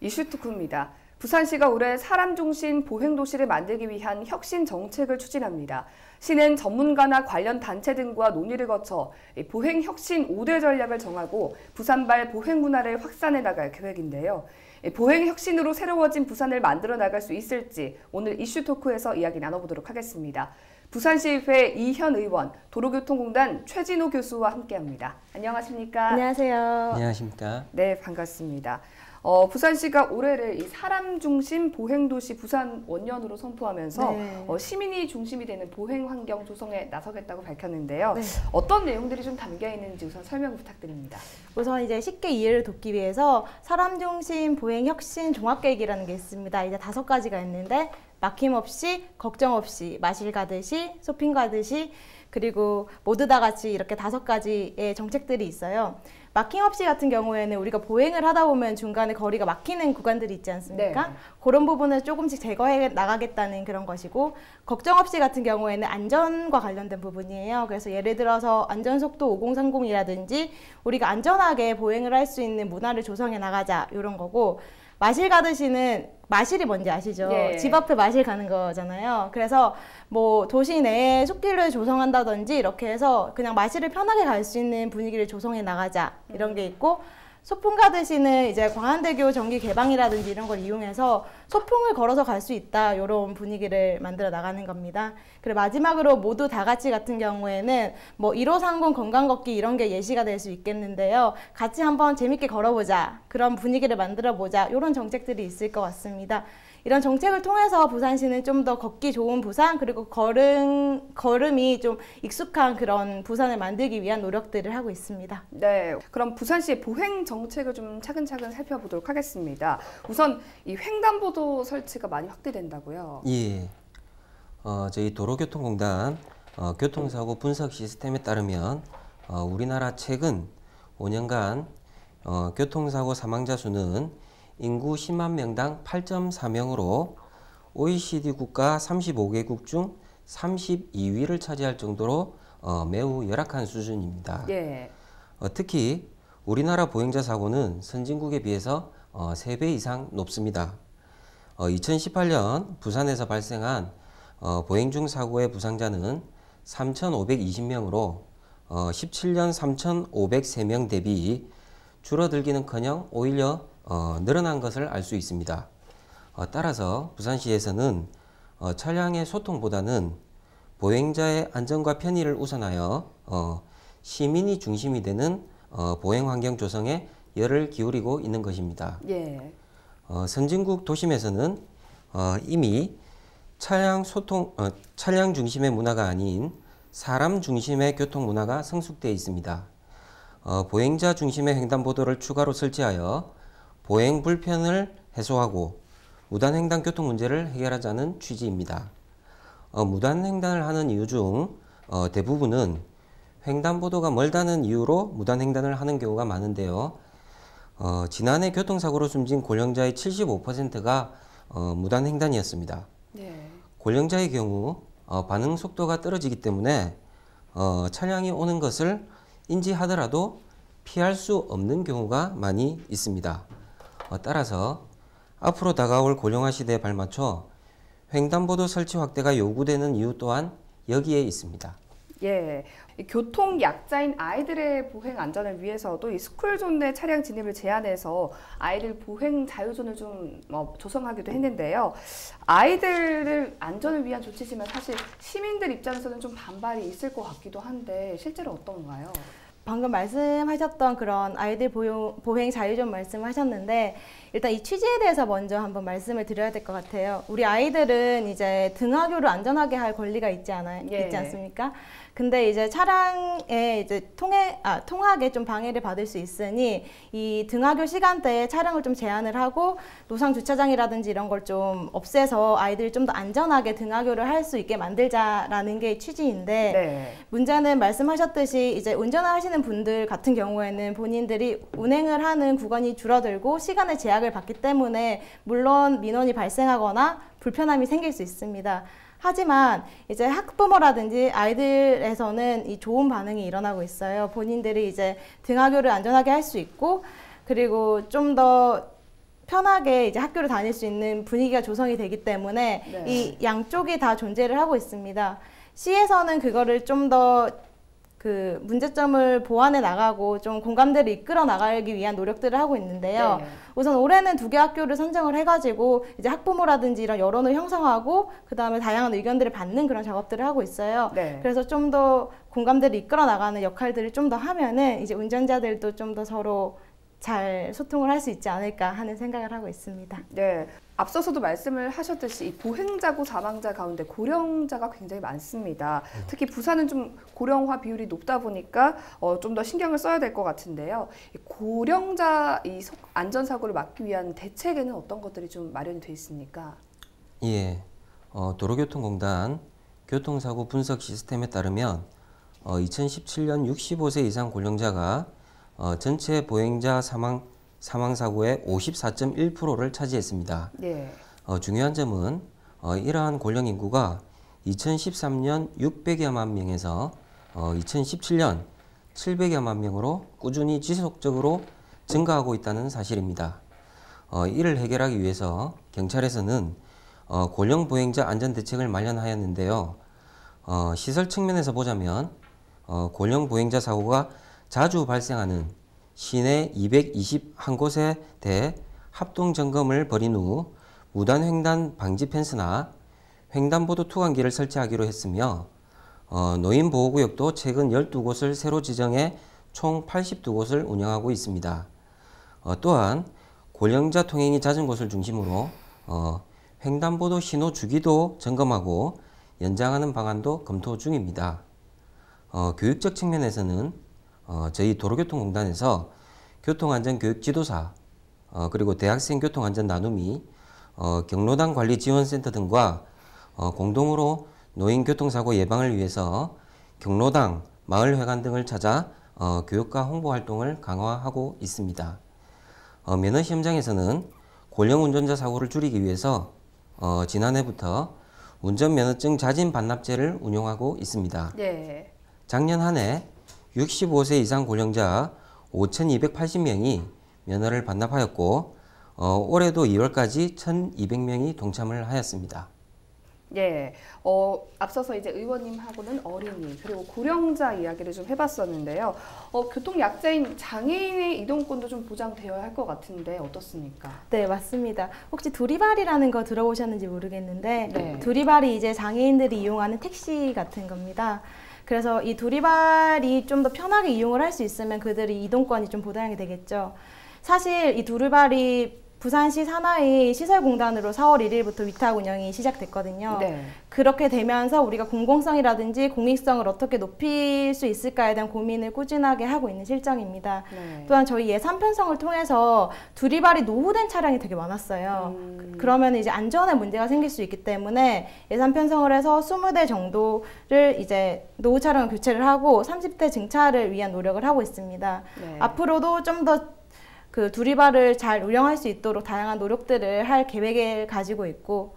이슈토크입니다. 부산시가 올해 사람 중심 보행도시를 만들기 위한 혁신 정책을 추진합니다. 시는 전문가나 관련 단체 등과 논의를 거쳐 보행혁신 5대 전략을 정하고 부산발 보행문화를 확산해 나갈 계획인데요. 보행혁신으로 새로워진 부산을 만들어 나갈 수 있을지 오늘 이슈토크에서 이야기 나눠보도록 하겠습니다. 부산시의회 이현 의원, 도로교통공단 최진호 교수와 함께합니다. 안녕하십니까? 안녕하세요. 안녕하십니까? 네, 반갑습니다. 부산시가 올해를 이 사람 중심 보행도시 부산 원년으로 선포하면서 시민이 중심이 되는 보행 환경 조성에 나서겠다고 밝혔는데요. 네. 어떤 내용들이 좀 담겨 있는지 우선 설명 부탁드립니다. 우선 이제 쉽게 이해를 돕기 위해서 사람 중심 보행 혁신 종합계획이라는 게 있습니다. 이제 5가지가 있는데 막힘없이, 걱정 없이, 마실 가듯이, 쇼핑 가듯이, 그리고 모두 다 같이 이렇게 5가지의 정책들이 있어요. 막힘없이 같은 경우에는 우리가 보행을 하다 보면 중간에 거리가 막히는 구간들이 있지 않습니까? 네. 그런 부분을 조금씩 제거해 나가겠다는 그런 것이고, 걱정 없이 같은 경우에는 안전과 관련된 부분이에요. 그래서 예를 들어서 안전속도 5030이라든지 우리가 안전하게 보행을 할 수 있는 문화를 조성해 나가자, 이런 거고, 마실 가듯이는 마실이 뭔지 아시죠? 예. 집 앞에 마실 가는 거잖아요. 그래서 뭐 도시 내에 숲길을 조성한다든지 이렇게 해서 그냥 마실을 편하게 갈 수 있는 분위기를 조성해 나가자, 이런 게 있고, 소풍 가듯이는 이제 광안대교 정기 개방이라든지 이런 걸 이용해서 소풍을 걸어서 갈 수 있다, 이런 분위기를 만들어 나가는 겁니다. 그리고 마지막으로 모두 다 같이 같은 경우에는 뭐 1530 건강 걷기 이런 게 예시가 될 수 있겠는데요. 같이 한번 재밌게 걸어보자, 그런 분위기를 만들어 보자, 이런 정책들이 있을 것 같습니다. 이런 정책을 통해서 부산시는 좀 더 걷기 좋은 부산, 그리고 걸음이 좀 익숙한 그런 부산을 만들기 위한 노력들을 하고 있습니다. 네, 그럼 부산시의 보행 정책을 좀 차근차근 살펴보도록 하겠습니다. 우선 이 횡단보도 설치가 많이 확대된다고요? 예. 저희 도로교통공단 교통사고 분석 시스템에 따르면 우리나라 최근 5년간 교통사고 사망자 수는 인구 10만 명당 8.4명으로 OECD 국가 35개국 중 32위를 차지할 정도로 매우 열악한 수준입니다. 예. 특히 우리나라 보행자 사고는 선진국에 비해서 3배 이상 높습니다. 2018년 부산에서 발생한 보행 중 사고의 부상자는 3,520명으로 17년 3,503명 대비 줄어들기는커녕 오히려 늘어난 것을 알 수 있습니다. 따라서 부산시에서는 차량의 소통보다는 보행자의 안전과 편의를 우선하여 시민이 중심이 되는 보행 환경 조성에 열을 기울이고 있는 것입니다. 예. 선진국 도심에서는 이미 차량 중심의 문화가 아닌 사람 중심의 교통 문화가 성숙되어 있습니다. 보행자 중심의 횡단보도를 추가로 설치하여 보행 불편을 해소하고 무단횡단 교통 문제를 해결하자는 취지입니다. 무단횡단을 하는 이유 중 대부분은 횡단보도가 멀다는 이유로 무단횡단을 하는 경우가 많은데요. 지난해 교통사고로 숨진 고령자의 75%가 무단횡단이었습니다. 네. 고령자의 경우 반응 속도가 떨어지기 때문에 차량이 오는 것을 인지하더라도 피할 수 없는 경우가 많이 있습니다. 따라서 앞으로 다가올 고령화 시대에 발맞춰 횡단보도 설치 확대가 요구되는 이유 또한 여기에 있습니다. 예, 교통 약자인 아이들의 보행 안전을 위해서도 이 스쿨존 내 차량 진입을 제한해서 아이들 보행 자유존을 좀 조성하기도 했는데요. 아이들을 안전을 위한 조치지만 사실 시민들 입장에서는 좀 반발이 있을 것 같기도 한데 실제로 어떤가요? 방금 말씀하셨던 그런 아이들 보행 자유존 말씀하셨는데, 일단 이 취지에 대해서 먼저 한번 말씀을 드려야 될 것 같아요. 우리 아이들은 이제 등하교를 안전하게 할 권리가 있지 않습니까? 근데 이제 차량에 이제 통학에 좀 방해를 받을 수 있으니 이 등하교 시간대에 차량을 좀 제한을 하고 노상 주차장이라든지 이런 걸 좀 없애서 아이들이 좀 더 안전하게 등하교를 할 수 있게 만들자라는 게 취지인데, 네. 문제는 말씀하셨듯이 이제 운전을 하시는 분들 같은 경우에는 본인들이 운행을 하는 구간이 줄어들고 시간의 제약을 받기 때문에 물론 민원이 발생하거나 불편함이 생길 수 있습니다. 하지만 이제 학부모라든지 아이들에서는 이 좋은 반응이 일어나고 있어요. 본인들이 이제 등하교를 안전하게 할 수 있고, 그리고 좀 더 편하게 이제 학교를 다닐 수 있는 분위기가 조성이 되기 때문에 네. 이 양쪽이 다 존재를 하고 있습니다. 시에서는 그거를 좀 더 그 문제점을 보완해 나가고 좀 공감대를 이끌어 나가기 위한 노력들을 하고 있는데요. 네. 우선 올해는 2개 학교를 선정을 해가지고 이제 학부모라든지 이런 여론을 형성하고 그 다음에 다양한 의견들을 받는 그런 작업들을 하고 있어요. 네. 그래서 좀 더 공감대를 이끌어 나가는 역할들을 좀 더 하면은 이제 운전자들도 좀 더 서로 잘 소통을 할 수 있지 않을까 하는 생각을 하고 있습니다. 네. 앞서서도 말씀을 하셨듯이 이 보행자고 사망자 가운데 고령자가 굉장히 많습니다. 특히 부산은 좀 고령화 비율이 높다 보니까 좀 더 신경을 써야 될 것 같은데요. 이 고령자 이 안전사고를 막기 위한 대책에는 어떤 것들이 좀 마련이 돼 있습니까? 예, 도로교통공단 교통사고 분석 시스템에 따르면 2017년 65세 이상 고령자가 전체 보행자 사망사고의 54.1%를 차지했습니다. 네. 중요한 점은 이러한 고령 인구가 2013년 600여만 명에서 2017년 700여만 명으로 꾸준히 지속적으로 증가하고 있다는 사실입니다. 이를 해결하기 위해서 경찰에서는 고령 보행자 안전 대책을 마련하였는데요. 시설 측면에서 보자면 고령 보행자 사고가 자주 발생하는 시내 221곳에 대해 합동 점검을 벌인 후 무단 횡단 방지 펜스나 횡단보도 투광기를 설치하기로 했으며 노인 보호구역도 최근 12곳을 새로 지정해 총 82곳을 운영하고 있습니다. 또한 고령자 통행이 잦은 곳을 중심으로 횡단보도 신호 주기도 점검하고 연장하는 방안도 검토 중입니다. 교육적 측면에서는 저희 도로교통공단에서 교통안전교육 지도사 그리고 대학생 교통안전 나눔이 경로당 관리 지원센터 등과 공동으로 노인 교통사고 예방을 위해서 경로당, 마을회관 등을 찾아 교육과 홍보 활동을 강화하고 있습니다. 면허시험장에서는 고령 운전자 사고를 줄이기 위해서 지난해부터 운전면허증 자진 반납제를 운용하고 있습니다. 네. 작년 한 해 65세 이상 고령자 5,280명이 면허를 반납하였고 올해도 2월까지 1,200명이 동참을 하였습니다. 예, 앞서서 이제 의원님하고는 어린이 그리고 고령자 이야기를 좀 해봤었는데요. 교통약자인 장애인의 이동권도 좀 보장되어야 할 것 같은데 어떻습니까? 네, 맞습니다. 혹시 두리발이라는 거 들어보셨는지 모르겠는데 네. 두리발이 이제 장애인들이 이용하는 택시 같은 겁니다. 그래서 이 두리발이 좀 더 편하게 이용을 할 수 있으면 그들이 이동권이 좀 보장이 되겠죠. 사실 이 두리발이 부산시 산하의 시설공단으로 4월 1일부터 위탁 운영이 시작됐거든요. 네. 그렇게 되면서 우리가 공공성이라든지 공익성을 어떻게 높일 수 있을까에 대한 고민을 꾸준하게 하고 있는 실정입니다. 네. 또한 저희 예산 편성을 통해서 두리발이 노후된 차량이 되게 많았어요. 그러면 이제 안전에 문제가 생길 수 있기 때문에 예산 편성을 해서 20대 정도를 이제 노후 차량을 교체를 하고 30대 증차를 위한 노력을 하고 있습니다. 네. 앞으로도 좀 더 그 두리발을 잘 운영할 수 있도록 다양한 노력들을 할 계획을 가지고 있고,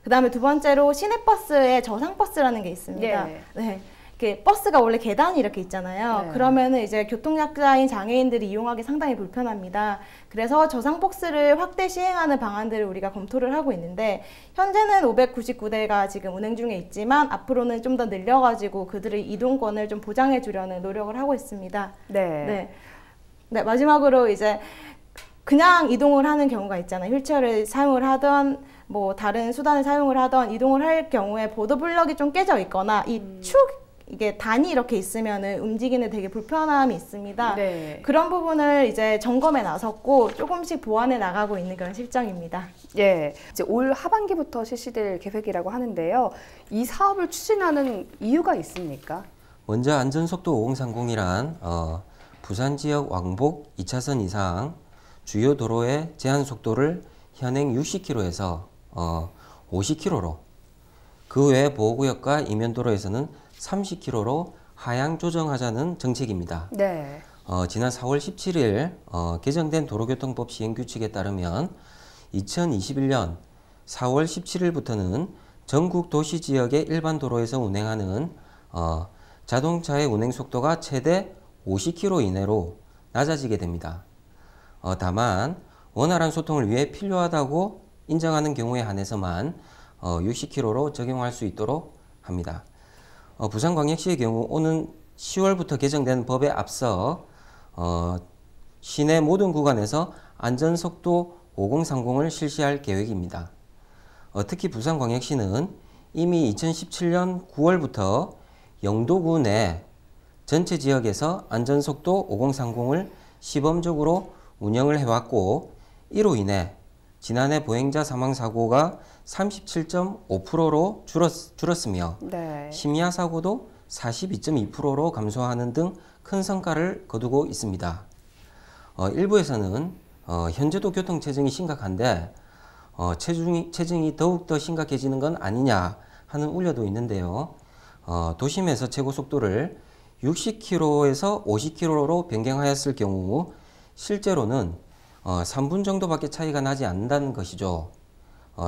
그 다음에 두 번째로 시내버스에 저상버스라는 게 있습니다. 네. 네. 이렇게 버스가 원래 계단이 이렇게 있잖아요. 네. 그러면은 이제 교통약자인 장애인들이 이용하기 상당히 불편합니다. 그래서 저상버스를 확대 시행하는 방안들을 우리가 검토를 하고 있는데, 현재는 599대가 지금 운행 중에 있지만 앞으로는 좀 더 늘려가지고 그들의 이동권을 좀 보장해 주려는 노력을 하고 있습니다. 네. 네, 마지막으로 이제 그냥 이동을 하는 경우가 있잖아요. 휠체어를 사용을 하던 뭐 다른 수단을 사용을 하던 이동을 할 경우에 보도블럭이 좀 깨져 있거나 이게 단이 이렇게 있으면은 움직이는 되게 불편함이 있습니다. 네. 그런 부분을 이제 점검에 나섰고 조금씩 보완해 나가고 있는 그런 실정입니다. 예, 이제 올 하반기부터 실시될 계획이라고 하는데요. 이 사업을 추진하는 이유가 있습니까? 먼저 안전속도 5030이란 부산 지역 왕복 2차선 이상 주요 도로의 제한 속도를 현행 60km에서 50km로, 그 외 보호구역과 이면도로에서는 30km로 하향 조정하자는 정책입니다. 네. 지난 4월 17일 개정된 도로교통법 시행규칙에 따르면 2021년 4월 17일부터는 전국 도시지역의 일반 도로에서 운행하는 자동차의 운행속도가 최대 50km 이내로 낮아지게 됩니다. 다만 원활한 소통을 위해 필요하다고 인정하는 경우에 한해서만 60km로 적용할 수 있도록 합니다. 부산광역시의 경우 오는 10월부터 개정된 법에 앞서 시내 모든 구간에서 안전속도 5030을 실시할 계획입니다. 특히 부산광역시는 이미 2017년 9월부터 영도구 내 전체 지역에서 안전속도 5030을 시범적으로 운영을 해왔고, 이로 인해 지난해 보행자 사망사고가 37.5%로 줄었으며 네. 심야 사고도 42.2%로 감소하는 등 큰 성과를 거두고 있습니다. 일부에서는 현재도 교통체증이 심각한데 체증이 더욱더 심각해지는 건 아니냐 하는 우려도 있는데요. 도심에서 최고 속도를 60km에서 50km로 변경하였을 경우 실제로는 3분 정도밖에 차이가 나지 않는다는 것이죠.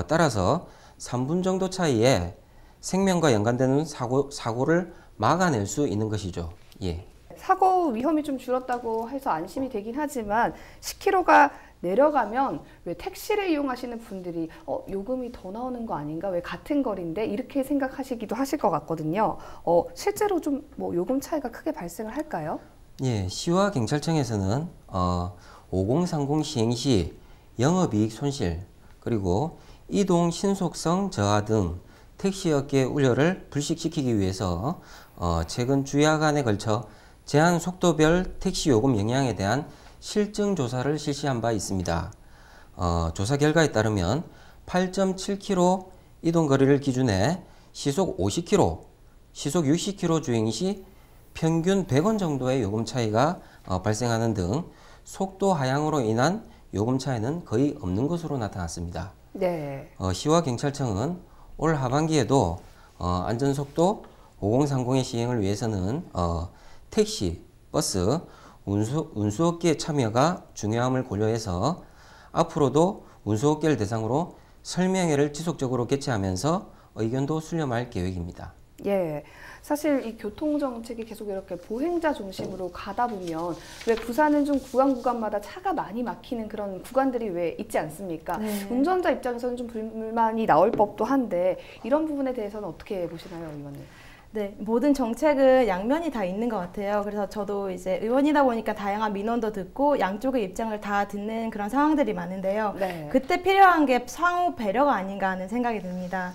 따라서 3분 정도 차이에 생명과 연관되는 사고를 막아낼 수 있는 것이죠. 예. 사고 위험이 좀 줄었다고 해서 안심이 되긴 하지만 10km가 내려가면 왜 택시를 이용하시는 분들이 요금이 더 나오는 거 아닌가? 왜 같은 거리인데? 이렇게 생각하시기도 하실 것 같거든요. 실제로 좀 뭐 요금 차이가 크게 발생을 할까요? 예, 시와 경찰청에서는 5030 시행 시 영업이익 손실, 그리고 이동 신속성 저하 등 택시업계의 우려를 불식시키기 위해서 최근 주야간에 걸쳐 제한 속도별 택시 요금 영향에 대한 실증 조사를 실시한 바 있습니다. 조사 결과에 따르면 8.7km 이동 거리를 기준에 시속 50km, 시속 60km 주행 시 평균 100원 정도의 요금 차이가 발생하는 등 속도 하향으로 인한 요금 차이는 거의 없는 것으로 나타났습니다. 네. 시와 경찰청은 올 하반기에도 안전속도 5030의 시행을 위해서는 택시, 버스, 운수업계의 참여가 중요함을 고려해서 앞으로도 운수업계를 대상으로 설명회를 지속적으로 개최하면서 의견도 수렴할 계획입니다. 예. 사실 이 교통정책이 계속 이렇게 보행자 중심으로 가다 보면 왜 부산은 좀 구간마다 차가 많이 막히는 그런 구간들이 왜 있지 않습니까? 네. 운전자 입장에서는 좀 불만이 나올 법도 한데 이런 부분에 대해서는 어떻게 보시나요, 의원님? 네, 모든 정책은 양면이 다 있는 것 같아요. 그래서 저도 이제 의원이다 보니까 다양한 민원도 듣고 양쪽의 입장을 다 듣는 그런 상황들이 많은데요. 네. 그때 필요한 게 상호 배려가 아닌가 하는 생각이 듭니다.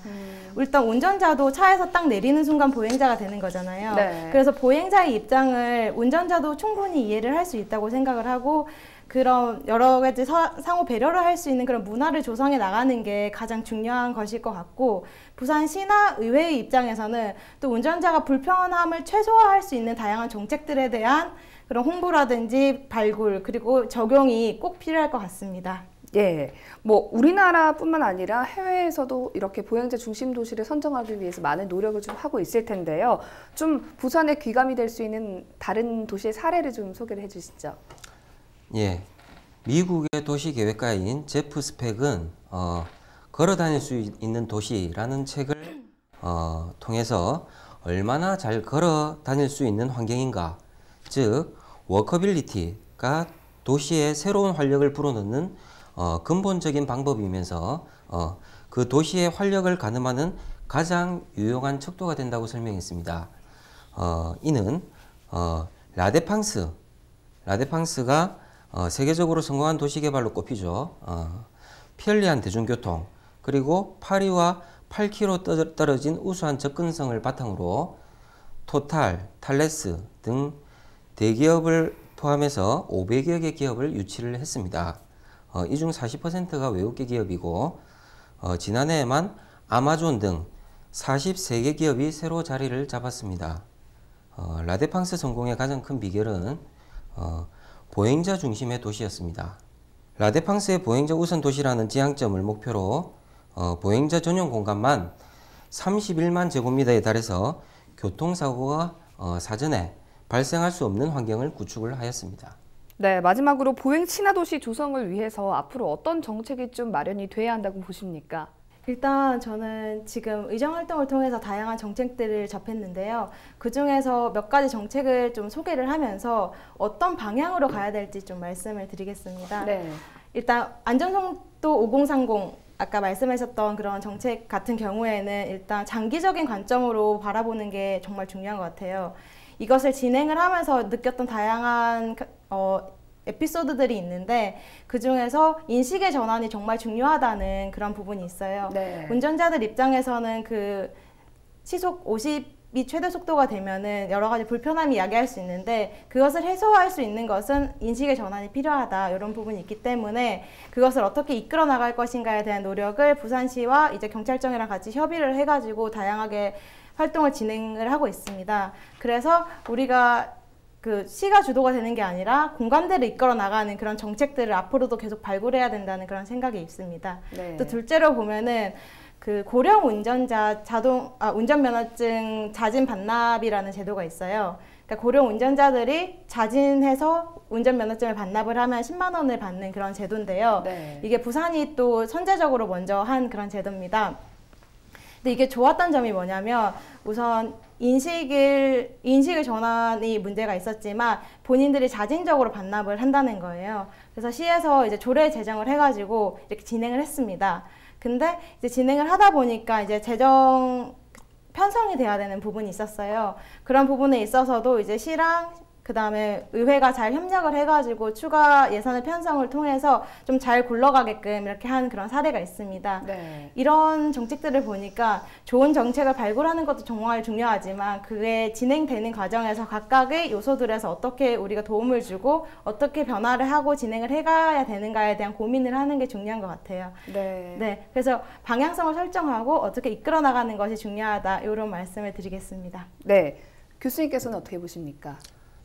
일단 운전자도 차에서 딱 내리는 순간 보행자가 되는 거잖아요. 네. 그래서 보행자의 입장을 운전자도 충분히 이해를 할 수 있다고 생각을 하고, 그런 여러 가지 상호 배려를 할 수 있는 그런 문화를 조성해 나가는 게 가장 중요한 것일 것 같고, 부산시나 의회의 입장에서는 또 운전자가 불편함을 최소화할 수 있는 다양한 정책들에 대한 그런 홍보라든지 발굴, 그리고 적용이 꼭 필요할 것 같습니다. 예, 뭐 우리나라뿐만 아니라 해외에서도 이렇게 보행자 중심 도시를 선정하기 위해서 많은 노력을 좀 하고 있을 텐데요. 좀 부산에 귀감이 될 수 있는 다른 도시의 사례를 좀 소개를 해주시죠. 예, 미국의 도시계획가인 제프 스펙은 걸어 다닐 수 있는 도시라는 책을 통해서 얼마나 잘 걸어 다닐 수 있는 환경인가, 즉 워커빌리티가 도시에 새로운 활력을 불어넣는 근본적인 방법이면서 그 도시의 활력을 가늠하는 가장 유용한 척도가 된다고 설명했습니다. 이는 라데팡스가 세계적으로 성공한 도시개발로 꼽히죠. 편리한 대중교통, 그리고 파리와 8km 떨어진 우수한 접근성을 바탕으로 토탈, 탈레스 등 대기업을 포함해서 500여 개 기업을 유치를 했습니다. 이 중 40%가 외국계 기업이고 지난해에만 아마존 등 43개 기업이 새로 자리를 잡았습니다. 라데팡스 성공의 가장 큰 비결은 보행자 중심의 도시였습니다. 라데팡스의 보행자 우선 도시라는 지향점을 목표로 보행자 전용 공간만 31만 제곱미터에 달해서 교통사고가 사전에 발생할 수 없는 환경을 구축을 하였습니다. 네, 마지막으로 보행 친화 도시 조성을 위해서 앞으로 어떤 정책이 좀 마련이 돼야 한다고 보십니까? 일단 저는 지금 의정활동을 통해서 다양한 정책들을 접했는데요. 그중에서 몇 가지 정책을 좀 소개를 하면서 어떤 방향으로 가야 될지 좀 말씀을 드리겠습니다. 네. 일단 안전속도 5030 아까 말씀하셨던 그런 정책 같은 경우에는 일단 장기적인 관점으로 바라보는 게 정말 중요한 것 같아요. 이것을 진행을 하면서 느꼈던 다양한 에피소드들이 있는데 그중에서 인식의 전환이 정말 중요하다는 그런 부분이 있어요. 네. 운전자들 입장에서는 그 시속 50이 최대 속도가 되면은 여러 가지 불편함이 야기할 수 있는데 그것을 해소할 수 있는 것은 인식의 전환이 필요하다 이런 부분이 있기 때문에 그것을 어떻게 이끌어 나갈 것인가에 대한 노력을 부산시와 이제 경찰청이랑 같이 협의를 해가지고 다양하게 활동을 진행을 하고 있습니다. 그래서 우리가 그 시가 주도가 되는 게 아니라 공감대를 이끌어 나가는 그런 정책들을 앞으로도 계속 발굴해야 된다는 그런 생각이 있습니다. 네. 또 둘째로 보면은 그 고령 운전자 운전면허증 자진 반납이라는 제도가 있어요. 그러니까 고령 운전자들이 자진해서 운전면허증을 반납을 하면 10만 원을 받는 그런 제도인데요. 네. 이게 부산이 또 선제적으로 먼저 한 그런 제도입니다. 근데 이게 좋았던 점이 뭐냐면 우선 인식의 전환이 문제가 있었지만 본인들이 자진적으로 반납을 한다는 거예요. 그래서 시에서 이제 조례 제정을 해가지고 이렇게 진행을 했습니다. 근데 이제 진행을 하다 보니까 이제 재정 편성이 돼야 되는 부분이 있었어요. 그런 부분에 있어서도 이제 시랑 그다음에 의회가 잘 협력을 해가지고 추가 예산의 편성을 통해서 좀 잘 굴러가게끔 이렇게 한 그런 사례가 있습니다. 네. 이런 정책들을 보니까 좋은 정책을 발굴하는 것도 정말 중요하지만 그게 진행되는 과정에서 각각의 요소들에서 어떻게 우리가 도움을 주고 어떻게 변화를 하고 진행을 해가야 되는가에 대한 고민을 하는 게 중요한 것 같아요. 네. 네, 그래서 방향성을 설정하고 어떻게 이끌어 나가는 것이 중요하다 이런 말씀을 드리겠습니다. 네. 교수님께서는 어떻게 보십니까?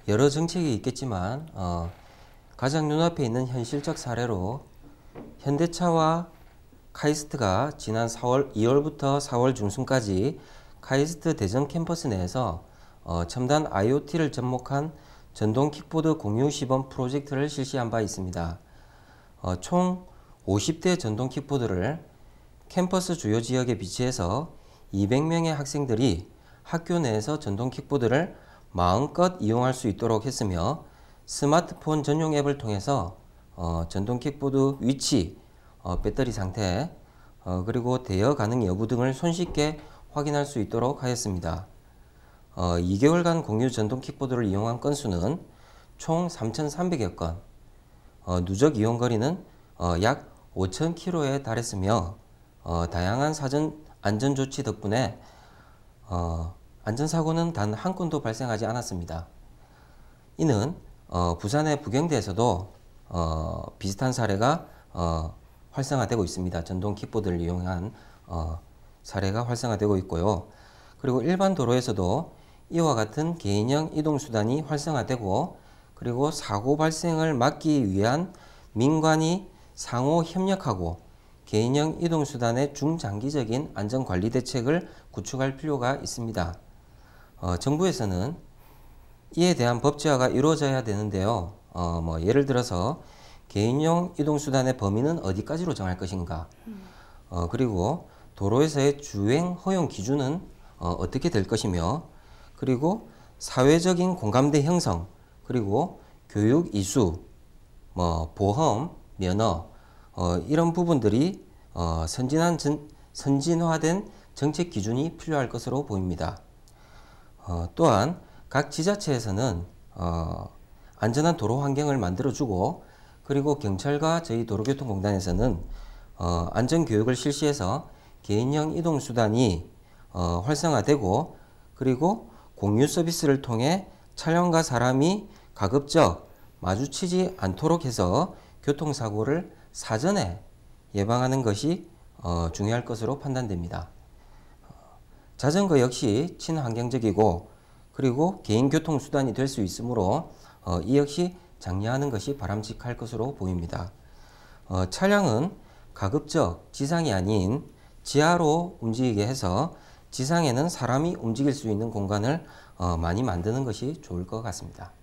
여러 정책이 있겠지만 가장 눈앞에 있는 현실적 사례로 현대차와 카이스트가 지난 2월부터 4월 중순까지 카이스트 대전 캠퍼스 내에서 첨단 IoT를 접목한 전동 킥보드 공유 시범 프로젝트를 실시한 바 있습니다. 총 50대 전동 킥보드를 캠퍼스 주요 지역에 비치해서 200명의 학생들이 학교 내에서 전동 킥보드를 마음껏 이용할 수 있도록 했으며 스마트폰 전용 앱을 통해서 전동 킥보드 위치, 배터리 상태, 그리고 대여 가능 여부 등을 손쉽게 확인할 수 있도록 하였습니다. 2개월간 공유 전동 킥보드를 이용한 건수는 총 3,300여 건, 누적 이용 거리는 약 5,000km에 달했으며 다양한 사전 안전조치 덕분에 안전사고는 단 한 건도 발생하지 않았습니다. 이는 부산의 부경대에서도 비슷한 사례가 활성화되고 있습니다. 전동 킥보드를 이용한 사례가 활성화되고 있고요. 그리고 일반 도로에서도 이와 같은 개인형 이동수단이 활성화되고 그리고 사고 발생을 막기 위한 민관이 상호 협력하고 개인형 이동수단의 중장기적인 안전관리 대책을 구축할 필요가 있습니다. 정부에서는 이에 대한 법제화가 이루어져야 되는데요. 예를 들어서 개인용 이동수단의 범위는 어디까지로 정할 것인가, 그리고 도로에서의 주행 허용 기준은 어떻게 될 것이며, 그리고 사회적인 공감대 형성, 그리고 교육 이수, 보험, 면허, 이런 부분들이 선진화된 정책 기준이 필요할 것으로 보입니다. 또한 각 지자체에서는 안전한 도로 환경을 만들어주고 그리고 경찰과 저희 도로교통공단에서는 안전교육을 실시해서 개인형 이동수단이 활성화되고 그리고 공유 서비스를 통해 차량과 사람이 가급적 마주치지 않도록 해서 교통사고를 사전에 예방하는 것이 중요할 것으로 판단됩니다. 자전거 역시 친환경적이고 그리고 개인 교통수단이 될 수 있으므로 이 역시 장려하는 것이 바람직할 것으로 보입니다. 차량은 가급적 지상이 아닌 지하로 움직이게 해서 지상에는 사람이 움직일 수 있는 공간을 많이 만드는 것이 좋을 것 같습니다.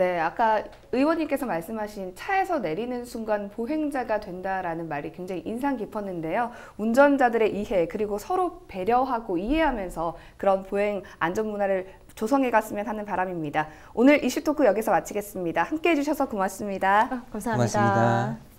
네, 아까 의원님께서 말씀하신 차에서 내리는 순간 보행자가 된다라는 말이 굉장히 인상 깊었는데요. 운전자들의 이해 그리고 서로 배려하고 이해하면서 그런 보행 안전 문화를 조성해 갔으면 하는 바람입니다. 오늘 이슈토크 여기서 마치겠습니다. 함께해 주셔서 고맙습니다. 감사합니다. 고맙습니다.